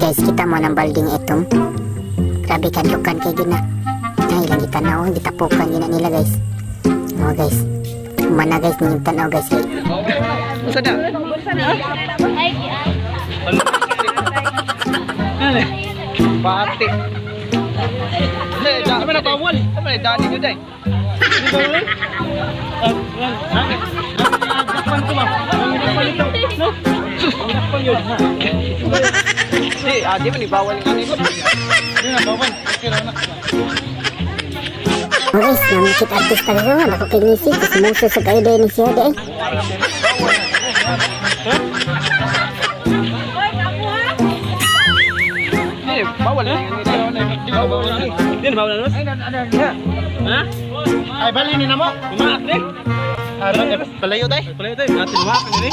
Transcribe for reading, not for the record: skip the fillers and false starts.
Guys, kita mo ng balding itom. Grabe kadlukan kay gina. Ay, lagi tanaw, gitapukan gina nila guys. Oh guys. Mana guys ning tanaw guys. Usa na. Pati. Eh, kami na bawal. Kami na dani jud ay. Di bawal. Dakpan ko ba? Dakpan ito. No. Dakpan yun. Di man bawal ngani ko. Di na bawal. Okay ra na. Oh guys, namikit artista ko nga. Ako kinisi. Sumuso sa kayo din siya din. Bawal na di bawal na. Di bawal na. Ha? Ay bali ni namo. Umaak ni. Palayo tay. Palayo tay. Natin umaak ni.